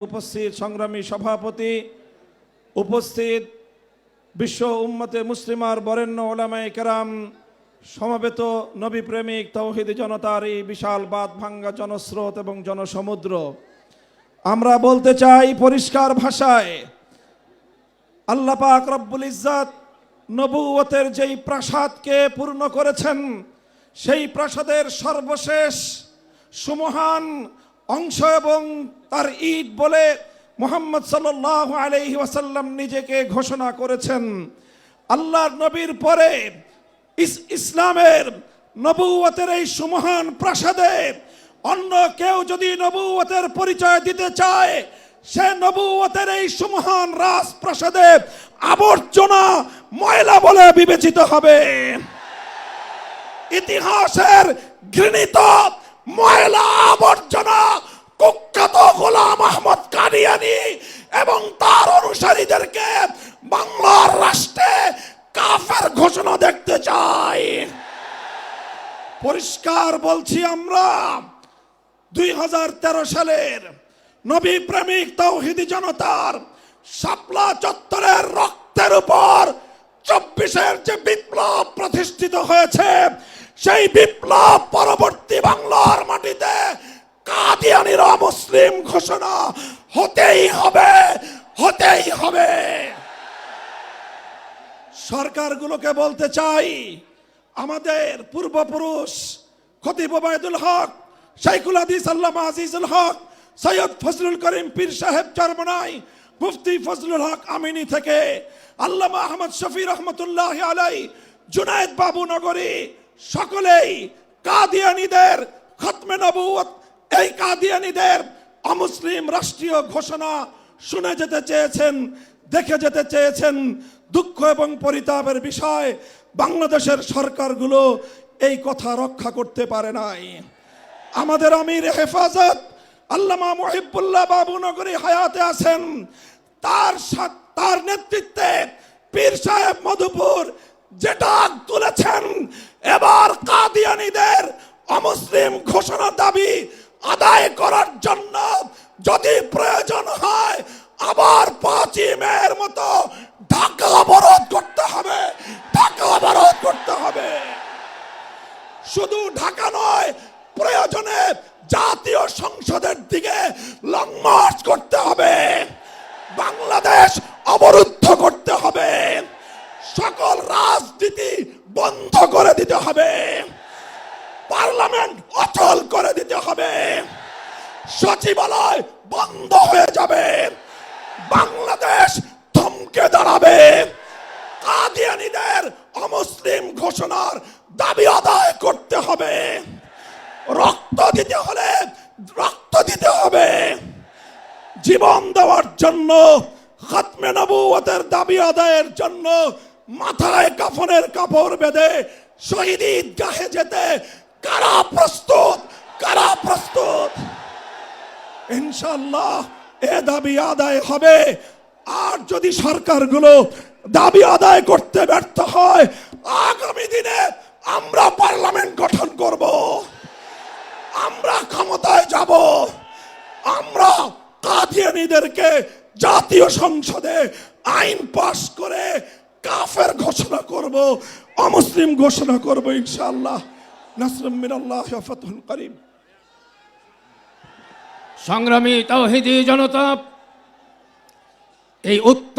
উপস্থিত সংগ্রামী সভাপতি, উপস্থিত বিশ্ব উম্মতে মুসলিমার বরেণ্য ওলামায়ে কেরাম, সমবেত নবী প্রেমিক তাওহীদি জনতার এই বিশাল বাঁধ ভাঙ্গা জনস্রোত এবং জনসমুদ্র, আমরা বলতে চাই পরিষ্কার ভাষায়, আল্লাহ পাক রব্বুল ইজ্জত নবুয়তের যেই প্রাসাদকে পূর্ণ করেছেন, সেই প্রাসাদের সর্বশেষ সুমহান অংশ এবং তার ঈদ বলে মুহাম্মদ সাল্লাল্লাহু আলাইহি ওয়াসাল্লাম নিজেকে ঘোষণা করেছেন। আল্লাহর নবীর পরে ইসলামের নবুয়তের এই সুমহান প্রাসাদে অন্য কেউ যদি নবুয়তের পরিচয় দিতে চায়, সে নবুয়তের এই সুমহান রাজপ্রাসাদে আবর্জনা, ময়লা বলে বিবেচিত হবে। ইতিহাসের ঘৃণিত ময়লা আবর্জনা কুখ্যাত গোলাম আহমদ কাদিয়ানী এবং তার অনুসারীদেরকে বাংলার রাষ্ট্রে কাফের ঘোষণা দেখতে চাই। পরিষ্কার বলছি, আমরা 2013 সালের নবী প্রেমিক তাওহীদি জনতার শাপলা চত্বরের রক্তের উপর 24-এর যে বিপ্লব প্রতিষ্ঠিত হয়েছে, সেই বিপ্লব পরবর্তী বাংলার মাটিতে কাদিয়ানীর অমুসলিম ঘোষণা হতেই হবে, হতেই হবে। সরকারগুলোকে বলতে চাই, আমাদের পূর্বপুরুষ খতিব ওবায়দুল হক, শাইখুল হাদিস আল্লামা আজিজুল হক, সৈয়দ ফজলুল করিম পীর সাহেব চরমনাই, মুফতি ফজলুল হক আমিনী থেকে আল্লামা আহমদ শফি রহমতুল্লাহ আলাই, জুনায়েদ বাবু নগরী, সকলেই কাদিয়ানীদের খতমে নবুয়ত, এই কাদিয়ানীদের অমুসলিম রাষ্ট্রীয় ঘোষণা শুনে যেতে চেয়েছেন, দেখে যেতে চেয়েছেন। দুঃখ এবং পরিতাপের বিষয়, বাংলাদেশের সরকারগুলো এই কথা রক্ষা করতে পারে নাই। আমাদের আমির হেফাজত আল্লামা মুহিবুল্লাহ বাবু নগরী হায়াতে আছেন, তার নেতৃত্বে পীর সাহেব মধুপুর যেটা তুলেছেন, এবার কাদিয়ানীদের অমুসলিম ঘোষণা দাবি আদায় করার জন্য যদি প্রয়োজন হয়, আবার 5ই মের মতো ঢাকা অবরোধ করতে হবে, ঢাকা অবরোধ করতে হবে। শুধু ঢাকা নয়, প্রয়োজনে জাতীয় সংসদের দিকে লং মার্চ করতে হবে, বাংলাদেশ অবরুদ্ধ করতে হবে, সকল রাজনীতি বন্ধ করে দিতে হবে, পার্লামেন্ট অচল করে দিতে হবে, সচিবালয় বন্ধ হয়ে যাবে, বাংলাদেশ থমকে দাঁড়াবে। কাদিয়ানীদের অমুসলিম ঘোষণার দাবি আদায় করতে হবে। রক্ত দিতে হলে রক্ত দিতে হবে। জীবন দেওয়ার জন্য, খতমে নবুয়তের দাবি আদায়ের জন্য মাথায় কাফনের কাপড় বেঁধে শহীদ ঈদগাহে যেতে কারা প্রস্তুত, কারা প্রস্তুত? ইনশাআল্লাহ এ দাবি আদায় হবে। আর যদি সরকারগুলো দাবি আদায় করতে ব্যর্থ হয়, আগামী দিনে আমরা পার্লামেন্ট গঠন করব, আমরা ক্ষমতায় যাব, আমরা কাদিয়ানীদেরকে জাতীয় সংসদে আইন পাশ করে কাফের ঘোষণা করব, অমুসলিম ঘোষণা করব ইনশাআল্লাহ। নাসরুম মিনাল্লাহ ওয়া ফাতহুন করিম। সংগ্রামী তাওহীদি জনতা, এই উত্তাপ